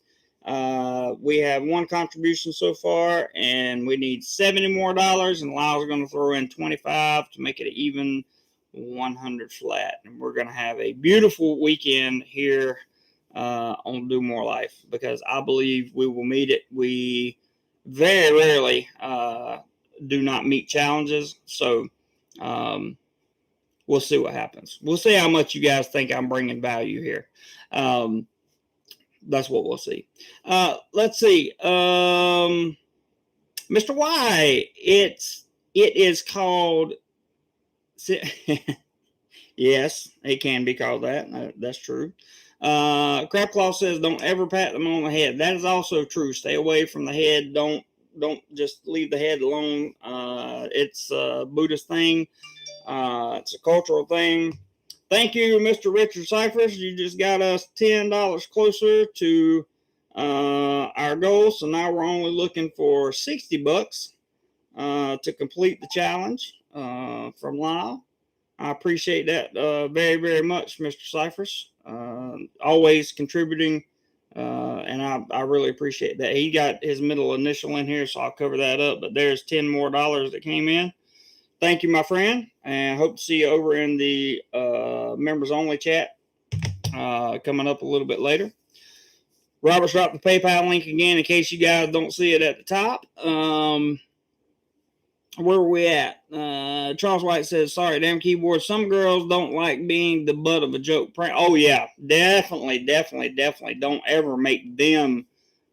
We have one contribution so far, and we need $70 more, and Lyle's going to throw in 25 to make it an even 100 flat. And we're going to have a beautiful weekend here on DoMoreLife, because I believe we will meet it. We very rarely do not meet challenges, so we'll see what happens. We'll see how much you guys think I'm bringing value here. That's what we'll see. Let's see. Mr. Y, it is called. Yes, it can be called that. That's true. Crapclaw says, don't ever pat them on the head. That is also true. Stay away from the head. Don't just leave the head alone. It's a Buddhist thing. It's a cultural thing. Thank you, Mr. Richard Cyphers. You just got us $10 closer to our goal. So now we're only looking for $60 to complete the challenge from Lyle. I appreciate that very, very much, Mr. Cyphers. Always contributing, and I really appreciate that. He got his middle initial in here, so I'll cover that up. But there's $10 more that came in. Thank you, my friend, and hope to see you over in the members only chat coming up a little bit later. Robert's dropped the PayPal link again in case you guys don't see it at the top. Where are we at? Charles White says, sorry, damn keyboard. Some girls don't like being the butt of a joke prank. Oh, yeah. Definitely. Don't ever make them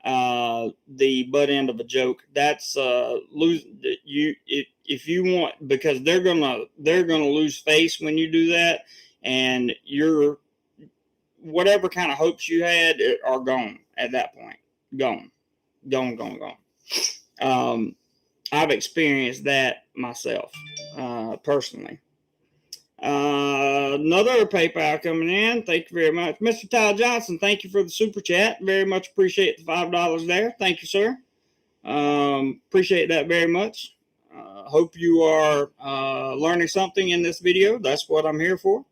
the butt end of a joke. That's lose you if you want, because they're gonna lose face when you do that, and your whatever kind of hopes you had are gone at that point. Gone. I've experienced that myself, personally. Another PayPal coming in. Thank you very much. Mr. Tyler Johnson, thank you for the super chat. Very much appreciate the $5 there. Thank you, sir. Appreciate that very much. Hope you are learning something in this video. That's what I'm here for.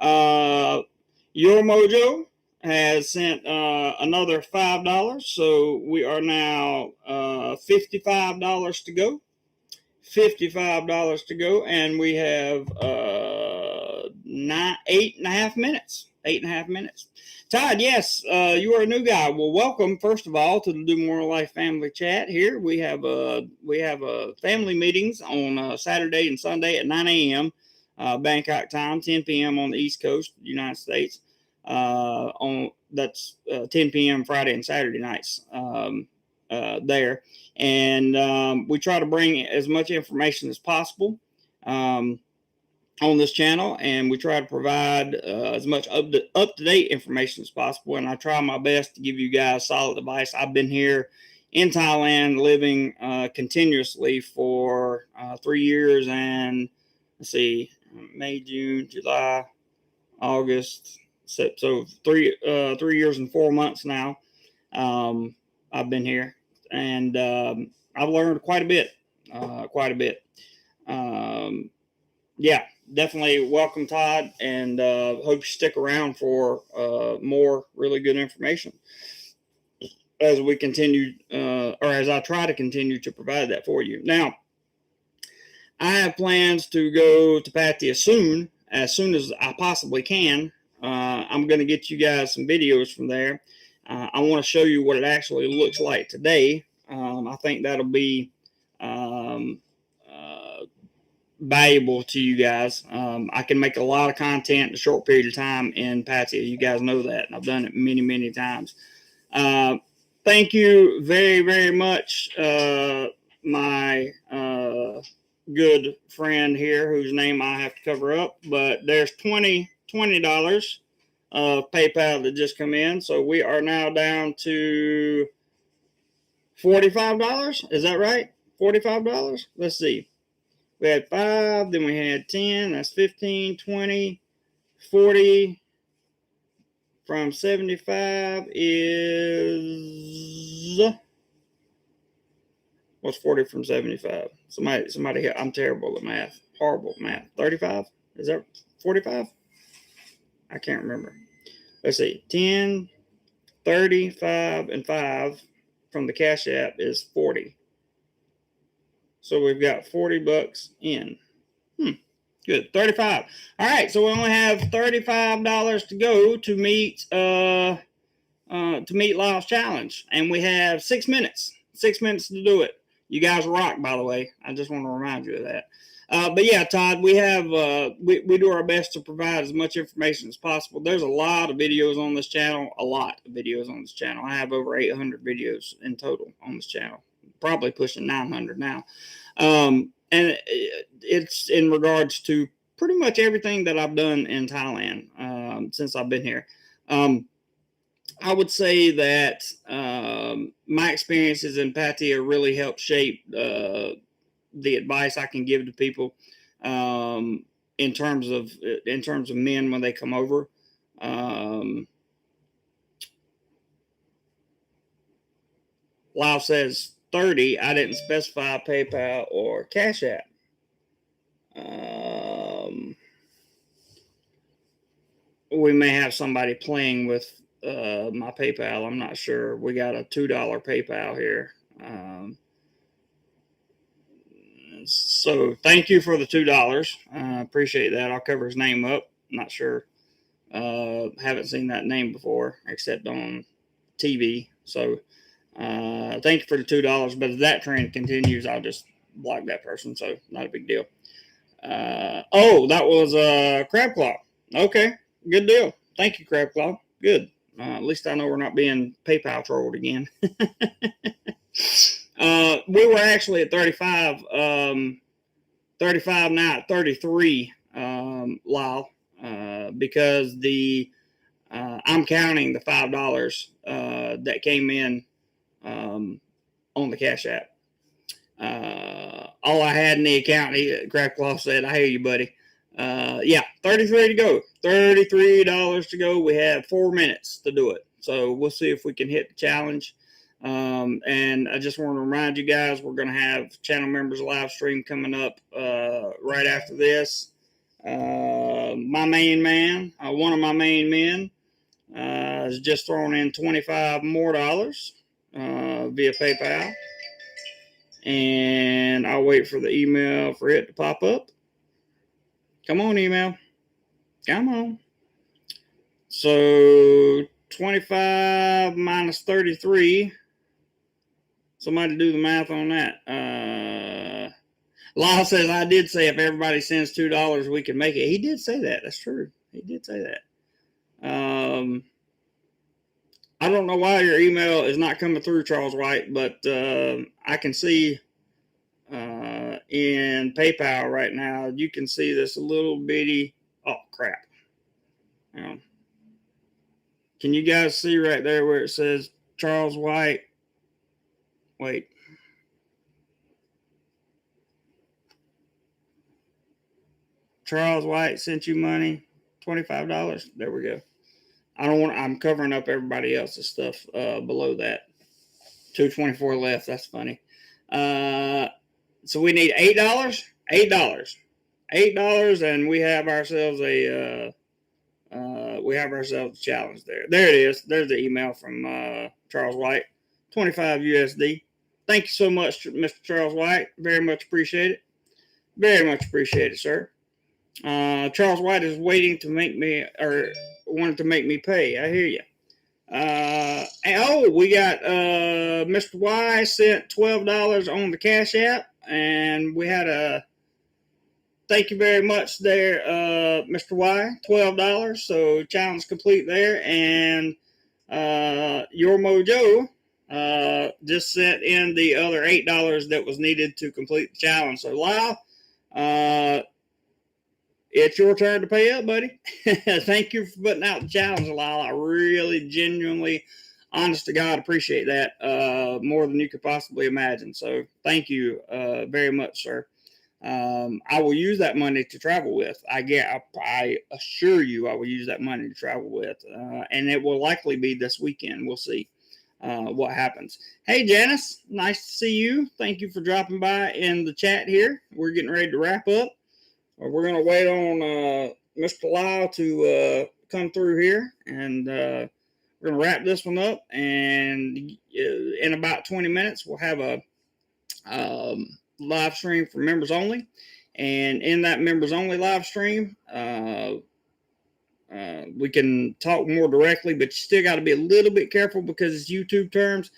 Your Mojo has sent another $5, so we are now $55 to go. $55 to go, and we have 8.5 minutes. 8.5 minutes. Todd, yes, you are a new guy. Well, welcome first of all to the DoMoreLife family chat. Here we have family meetings on Saturday and Sunday at 9 a.m. Bangkok time, 10 p.m. on the East Coast of the United States. That's 10 p.m. Friday and Saturday nights there. And we try to bring as much information as possible on this channel, and we try to provide as much up-to-date information as possible, and I try my best to give you guys solid advice. I've been here in Thailand living continuously for 3 years, and let's see, May, June, July, August, so 3 years and 4 months now. I've been here, and I've learned quite a bit. Yeah, definitely welcome, Todd, and hope you stick around for more really good information as we continue, or as I try to continue to provide that for you. Now, I have plans to go to Pattaya soon as I possibly can. I'm going to get you guys some videos from there. I want to show you what it actually looks like today. I think that'll be valuable to you guys. I can make a lot of content in a short period of time in Pattaya. You guys know that, and I've done it many, many times. Thank you very, very much, my good friend here, whose name I have to cover up. But there's $20 of PayPal that just come in, so we are now down to $45. Is that right? $45. Let's see. We had 5, then we had 10. That's 15, 20, 40. From 75 is, what's 40 from 75? Somebody, I'm terrible at math. Horrible at math. 35? Is that 45? I can't remember. Let's see. 10, 30, 5, and 5 from the Cash App is 40. So we've got $40 in. Good. 35. All right. So we only have $35 to go to meet Lyle's challenge, and we have 6 minutes. 6 minutes to do it. You guys rock, by the way. I just want to remind you of that. But yeah, Todd, we have we do our best to provide as much information as possible. There's a lot of videos on this channel. I have over 800 videos in total on this channel. Probably pushing 900 now. And it's in regards to pretty much everything that I've done in Thailand since I've been here. I would say that my experiences in Pattaya really helped shape the advice I can give to people in terms of men when they come over. Lyle says 30. I didn't specify PayPal or Cash App. We may have somebody playing with my PayPal. I'm not sure. We got a $2 PayPal here. So thank you for the $2. Appreciate that. I'll cover his name up. Not sure. Haven't seen that name before except on TV. So thank you for the $2. But if that trend continues, I'll just block that person. So not a big deal. Oh, that was Crab Claw. Okay, good deal. Thank you, Crab Claw. Good. At least I know we're not being PayPal trolled again. We were actually at 35. 35 now at 33, Lyle, because I'm counting the $5 that came in on the Cash App. All I had in the account, Crab Claw said, I hear you, buddy. Yeah, 33 to go. $33 to go. We have 4 minutes to do it. So we'll see if we can hit the challenge. And I just want to remind you guys, we're going to have channel members live stream coming up right after this. My main man, one of my main men, has just thrown in $25 more via PayPal. And I'll wait for the email for it to pop up. Come on, email. Come on. So 25 minus 33. Somebody do the math on that. Lyle says, I did say if everybody sends $2, we can make it. He did say that. That's true. He did say that. I don't know why your email is not coming through, Charles White, but I can see in PayPal right now, you can see this little bitty, oh, crap. Can you guys see right there where it says Charles White? Wait. Charles White sent you money, $25. There we go. I'm covering up everybody else's stuff below that. 224 left. That's funny. So we need $8. $8, and we have ourselves a challenge there. There it is. There's the email from Charles White. 25 USD. Thank you so much, Mr. Charles White. Very much appreciate it. Very much appreciate it, sir. Charles White is waiting to make me, or wanted to make me pay. I hear you. We got Mr. Y sent $12 on the Cash App, and we had a thank you very much there, Mr. Y, $12. So challenge complete there, and Your Mojo just sent in the other $8 that was needed to complete the challenge. So Lyle, it's your turn to pay up, buddy. Thank you for putting out the challenge, Lyle. I really, genuinely, honest to God, appreciate that more than you could possibly imagine. So thank you very much, sir. I will use that money to travel with. I assure you I will use that money to travel with. And it will likely be this weekend. We'll see what happens. Hey, Janice, nice to see you. Thank you for dropping by in the chat here. We're getting ready to wrap up. We're going to wait on Mr. Lyle to come through here, and we're going to wrap this one up. And in about 20 minutes, we'll have a live stream for members only. And in that members only live stream, we can talk more directly, but you still got to be a little bit careful because it's YouTube terms.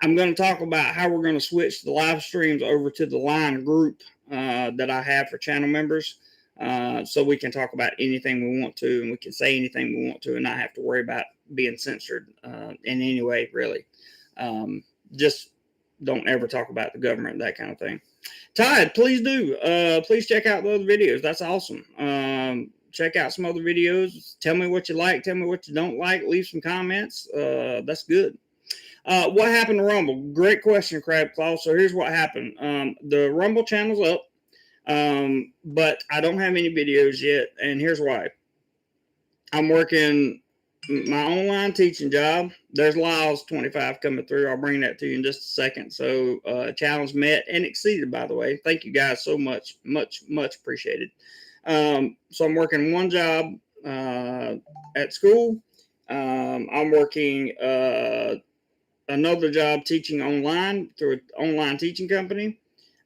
I'm going to talk about how we're going to switch the live streams over to the line group that I have for channel members. So we can talk about anything we want to, and we can say anything we want to, and not have to worry about being censored in any way, really. Just don't ever talk about the government, that kind of thing. Tide, please do. Please check out the other videos. That's awesome. Check out some other videos. Tell me what you like. Tell me what you don't like. Leave some comments. That's good. What happened to Rumble? Great question, Crab Claw. So here's what happened. The Rumble channel's up. But I don't have any videos yet, and here's why. I'm working my online teaching job. There's Lyle's 25 coming through. I'll bring that to you in just a second. So challenge met and exceeded, by the way. Thank you guys so much. Much appreciated. So I'm working one job at school. I'm working another job teaching online through an online teaching company.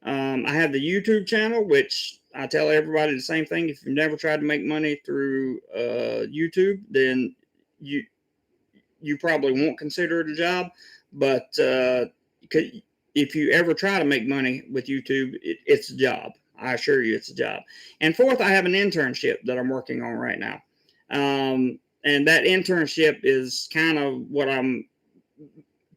I have the YouTube channel, which I tell everybody the same thing. If you've never tried to make money through YouTube, then you probably won't consider it a job. But if you ever try to make money with YouTube, it's a job. I assure you, it's a job. And fourth, I have an internship that I'm working on right now. And that internship is kind of what I'm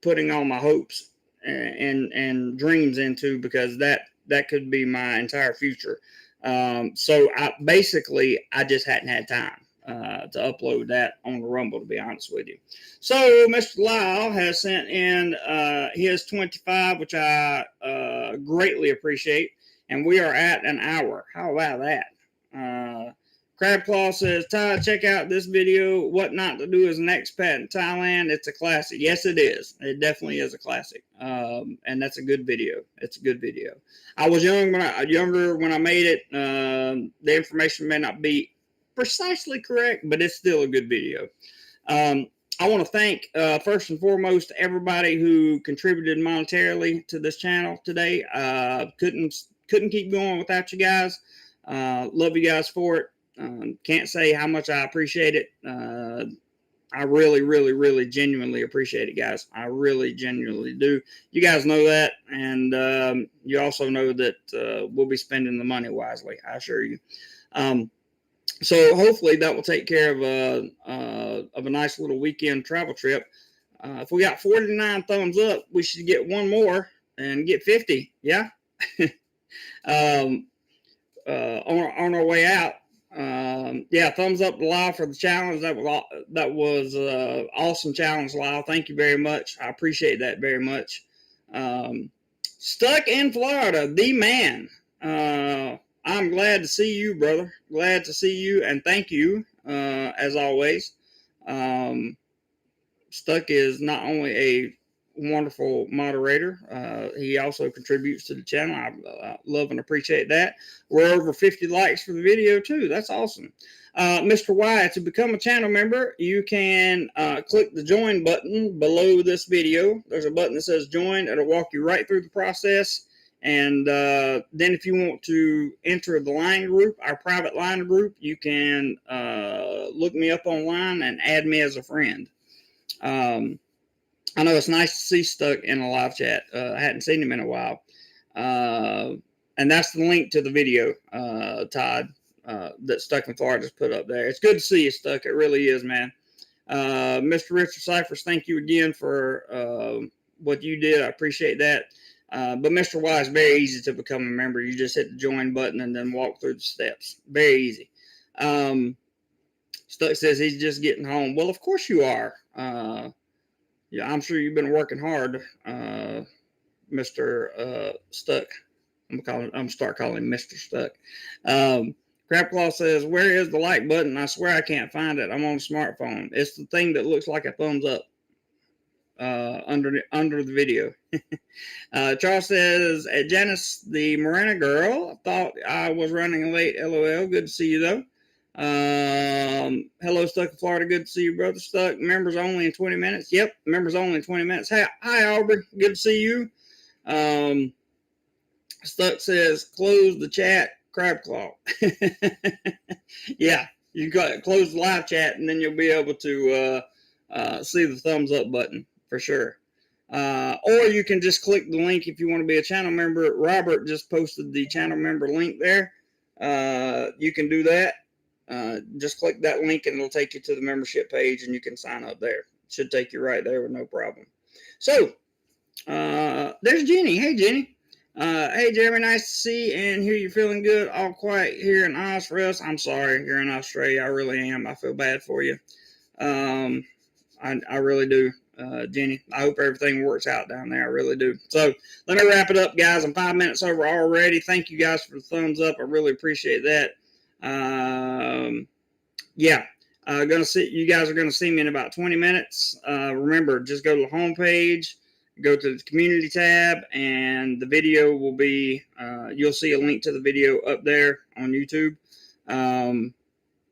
putting all my hopes and dreams into, because that could be my entire future. So I just hadn't had time to upload that on the Rumble, to be honest with you. So Mr. Lyle has sent in his 25, which I greatly appreciate, and we are at an hour. How about that? Crabclaw says, Todd, check out this video, What Not to Do as an Expat in Thailand. It's a classic. Yes, it is. It definitely is a classic. And that's a good video. It's a good video. I was younger when I made it. The information may not be precisely correct, but it's still a good video. I want to thank, first and foremost, everybody who contributed monetarily to this channel today. Couldn't keep going without you guys. Love you guys for it. Can't say how much I appreciate it. I really, really, really genuinely appreciate it, guys. I really genuinely do. You guys know that, and you also know that we'll be spending the money wisely, I assure you. So hopefully that will take care of a nice little weekend travel trip. If we got 49 thumbs up, we should get one more and get 50. Yeah. On our way out. Yeah, thumbs up to Lyle for the challenge. That was awesome challenge, Lyle. Thank you very much. I appreciate that very much. Stuck in Florida, the man. I'm glad to see you, brother. Glad to see you, and thank you as always. Stuck is not only a wonderful moderator, he also contributes to the channel. I love and appreciate that. We're over 50 likes for the video too. That's awesome. Mr. Y, to become a channel member, you can click the join button below this video. There's a button that says join. It'll walk you right through the process. And then if you want to enter the line group, our private line group, you can look me up online and add me as a friend. I know it's nice to see Stuck in a live chat. I hadn't seen him in a while. And that's the link to the video, Todd, that Stuck in Florida just put up there. It's good to see you, Stuck. It really is, man. Mr. Richard Cyphers, thank you again for what you did. I appreciate that. But Mr. Y is very easy to become a member. You just hit the join button and then walk through the steps. Very easy. Stuck says he's just getting home. Well, of course you are. Yeah, I'm sure you've been working hard, Mr. Stuck. I'm start calling him Mr. Stuck. Crapclaw says, where is the like button? I swear I can't find it. I'm on a smartphone. It's the thing that looks like a thumbs up under the video. Charles says, Janice, the Morena girl, thought I was running late. LOL. Good to see you, though. Hello, Stuck in Florida. Good to see you, brother. Stuck. Members only in 20 minutes. Yep, members only in 20 minutes. Hi, Aubrey. Good to see you. Stuck says, close the chat, Crabclaw. Yeah, you got close the live chat, and then you'll be able to see the thumbs up button for sure. Or you can just click the link if you want to be a channel member. Robert just posted the channel member link there. You can do that. Just click that link and it'll take you to the membership page and you can sign up there. It should take you right there with no problem. So, there's Jenny. Hey, Jenny. Hey, Jeremy, nice to see and hear you feeling good. All quiet here in Oz for us. I'm sorry, you're in Australia. I really am. I feel bad for you. I really do, Jenny. I hope everything works out down there. I really do. So, let me wrap it up, guys. I'm 5 minutes over already. Thank you guys for the thumbs up. I really appreciate that. Yeah. You guys are gonna see me in about 20 minutes. Remember, just go to the homepage, go to the community tab, and the video will be. You'll see a link to the video up there on YouTube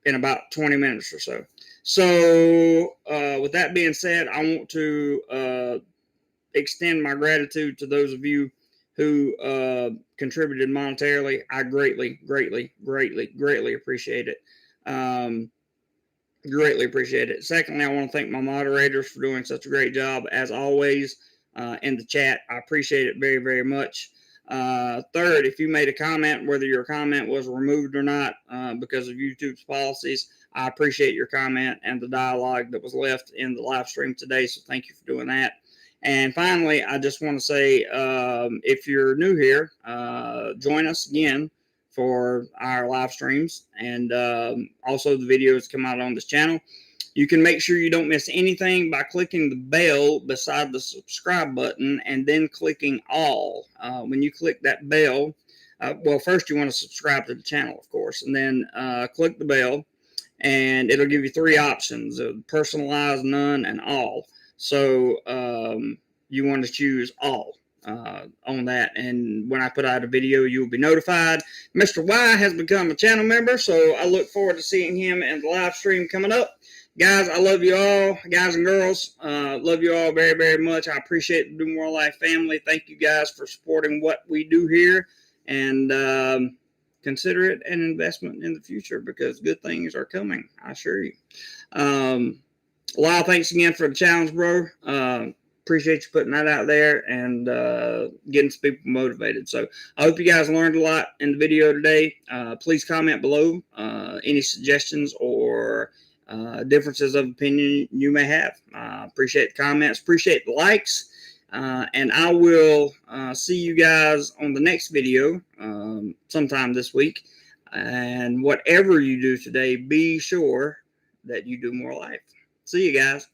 in about 20 minutes or so. So, with that being said, I want to extend my gratitude to those of you who contributed monetarily. I greatly appreciate it. Greatly appreciate it. Secondly, I want to thank my moderators for doing such a great job as always in the chat. I appreciate it very much. Third, if you made a comment, whether your comment was removed or not because of YouTube's policies, I appreciate your comment and the dialogue that was left in the live stream today. So thank you for doing that. And finally, I just want to say, if you're new here, join us again for our live streams, and also the videos come out on this channel. You can make sure you don't miss anything by clicking the bell beside the subscribe button and then clicking all. When you click that bell, well, first you want to subscribe to the channel, of course, and then click the bell, and it'll give you three options: personalized, none, and all. So you want to choose all on that, and when I put out a video, you will be notified. Mr. Y has become a channel member, so I look forward to seeing him in the live stream coming up. Guys, I love you all. Guys and girls, love you all very much. I appreciate the DoMoreLife family. Thank you guys for supporting what we do here, and consider it an investment in the future, because good things are coming, I assure you. Lyle, thanks again for the challenge, bro. Appreciate you putting that out there and getting some people motivated. So I hope you guys learned a lot in the video today. Please comment below any suggestions or differences of opinion you may have. Appreciate the comments, appreciate the likes, and I will see you guys on the next video sometime this week. And whatever you do today, be sure that you do more life. See you guys.